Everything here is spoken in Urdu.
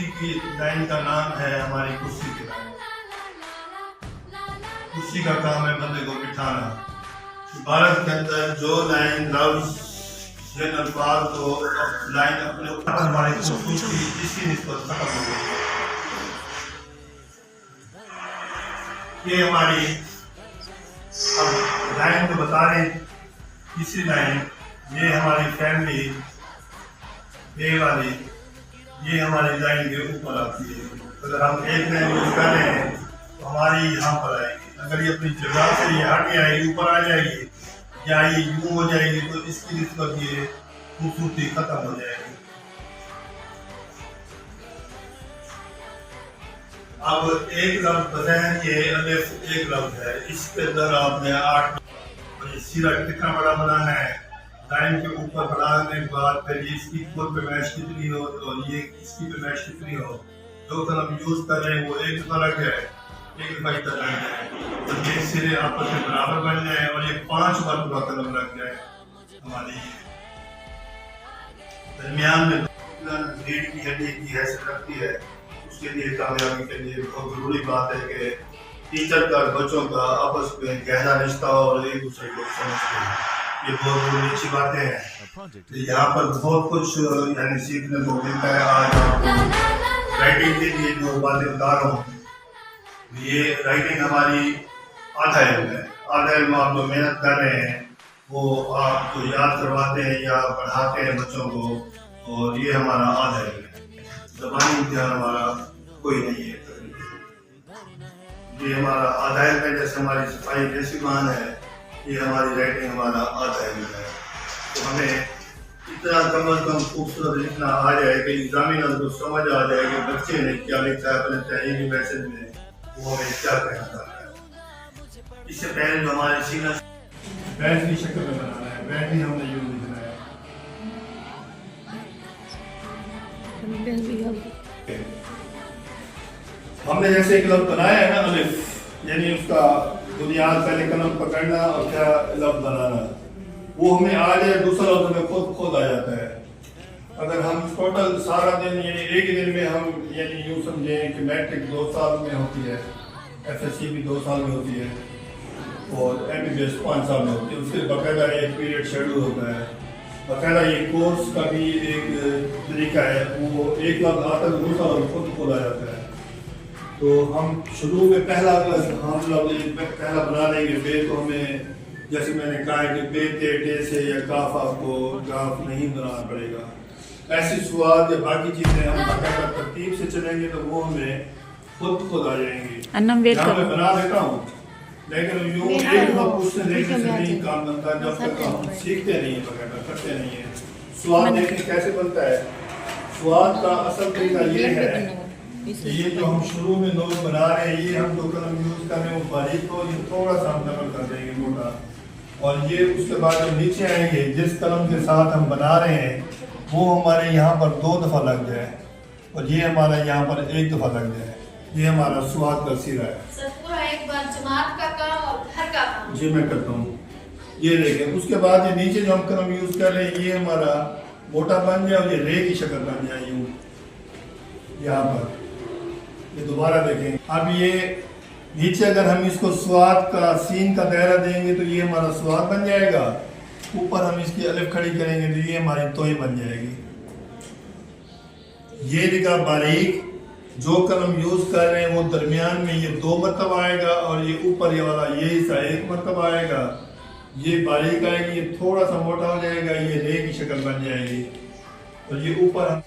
کرسی کی لائن کا نام ہے ہماری کرسی کی لائن۔ کرسی کا کام ہے بندے کو بٹھانا۔ عبارت کے اندر جو لائن لفظ جن الفاظ کو لائن اپنے اوپر ہماری کرسی اس کی نسبت ختم ہو گئی ہے۔ یہ ہماری اب لائن کو بتا رہے ہیں، تیسری لائن یہ ہماری فیملی اے والی، یہ ہماری لائن کے اوپر آتی ہے۔ اگر ہم ایک لائن یوز کر رہے ہیں تو ہماری یہاں پر آئے گی، اگر یہ اپنی جگہ سے یہ ہٹ کے آئے گی اوپر آ جائے گی یا یہ یوں ہو جائے گی تو اس کی نسبت یہ خوبصورتی ختم ہو جائے گی۔ اب ایک لفظ بتائیں کہ الف ایک لفظ ہے، اس کے اندر آپ نے 8 سیرا کتنا بڑا بنانا ہے، لائن کے اوپر بنانے کے بعد پھر یہ اس کی فل پیمائش کتنی ہو اور یہ اس کی پیمائش کتنی ہو، جو قلم یوز کر رہے ہیں وہ ایک دفعہ لگ جائے، ایک دفعہ ادھر لگ جائے تو یہ سرے آپس میں برابر بن جائے اور یہ 5 مرتبہ قلم لگ جائے ہماری درمیان میں ریڑھ کی ہڈی کی حیثیت رکھتی ہے۔ اس کے لیے کامیابی کے لیے بہت ضروری بات ہے کہ ٹیچر کا بچوں کا آپس میں گہرا رشتہ اور ایک دوسرے کو سمجھتے ہیں، یہ بہت ضروری اچھی باتیں ہیں۔ یہاں پر بہت کچھ یعنی سیکھنے کو ملتا ہے۔ آج آپ کو رائٹنگ کے لیے جو باتیں بتا رہا ہوں، یہ رائٹنگ ہماری آدھا علم ہے۔ آدھا علم آپ جو محنت کر رہے ہیں وہ آپ کو یاد کرواتے ہیں یا پڑھاتے ہیں بچوں کو، اور یہ ہمارا آدھا علم ہے۔ زبانی امتحان ہمارا کوئی نہیں ہے، یہ ہمارا آدھا علم ہے۔ جیسے ہماری صفائی جیسی مان ہے، یہ ہماری رائٹنگ ہمارا آدھا علم ہے۔ تو ہمیں اتنا کم از کم خوبصورت لکھنا آ جائے کہ ایگزامینر کو سمجھ آ جائے کہ بچے نے کیا لکھا ہے اپنے تحریری میسج میں، وہ ہمیں کیا کہنا چاہتا ہے۔ اس سے پہلے جو ہمارے سینہ بیٹ کی شکل میں بنانا ہے، بیٹ ہی ہم نے یوں لکھنا ہے۔ ہم نے جیسے ایک لفظ بنایا ہے نا الف، یعنی اس کا بنیاد پہلے قلم پکڑنا اور کیا لفظ بنانا، وہ ہمیں آ جائے دوسرا لفظ ہمیں خود آ جاتا ہے۔ اگر ہم ٹوٹل سارا دن یعنی ایک دن میں ہم یعنی یوں سمجھیں کہ میٹرک 2 سال میں ہوتی ہے، ایف ایس سی بھی 2 سال میں ہوتی ہے اور ایم بی بی ایس 5 سال میں ہوتی ہے، اس کے باقاعدہ ایک پیریڈ شیڈول ہوتا ہے، باقاعدہ یہ کورس کا بھی ایک طریقہ ہے، وہ ایک لفظ آتا ہے دوسرا لفظ خود آ جاتا ہے۔ تو ہم شروع میں پہلا پہلا بنا لیں گے بے، تو ہمیں جیسے میں نے کہا ہے کہ بے تے سے یا کاف آپ کو گاف نہیں بنانا پڑے گا۔ ایسی سواد یا باقی چیزیں ہم باقاعدہ ترتیب سے چلیں گے تو وہ ہمیں خود آ جائیں گی۔ یہاں میں بنا دیتا ہوں لیکن یوں ایک دفعہ پوچھنے دیکھنے سے نہیں کام بنتا، جب تک ہم سیکھتے نہیں ہیں، باقاعدہ کرتے نہیں ہیں۔ سواد دیکھیں کیسے بنتا ہے۔ سواد کا اصل طریقہ یہ ہے کہ یہ جو ہم شروع میں نوٹ بنا رہے ہیں، یہ ہم جو قلم یوز کر رہے ہیں وہ باریک ہو، یہ تھوڑا سا ہم ڈبل کر دیں گے موٹا، اور یہ اس کے بعد جو نیچے آئیں گے جس قلم کے ساتھ ہم بنا رہے ہیں وہ ہمارے یہاں پر 2 دفعہ لگ جائے اور یہ ہمارا یہاں پر 1 دفعہ لگ جائے۔ یہ ہمارا سواد کا سیرا ہے۔ سر پورا ایک بار جماعت کا کام اور گھر کا کام جی میں کرتا ہوں۔ یہ دیکھیں اس کے بعد یہ نیچے جو ہم قلم یوز کر رہے ہیں یہ ہمارا موٹا بن جائے اور یہ رے کی شکل بن جائے یوں یہاں پر۔ یہ دوبارہ دیکھیں، اب یہ نیچے اگر ہم اس کو سواد کا سین کا دائرہ دیں گے تو یہ ہمارا سواد بن جائے گا، اوپر ہم اس کی الف کھڑی کریں گے تو یہ ہماری توئی بن جائے گی۔ یہ لکھا باریک، جو قلم یوز کر رہے ہیں وہ درمیان میں یہ 2 مرتبہ آئے گا اور یہ اوپر یہ والا یہ حصہ 1 مرتبہ آئے گا، یہ باریک آئے گی، یہ تھوڑا سا موٹا ہو جائے گا، یہ رے کی شکل بن جائے گی اور یہ اوپر ہم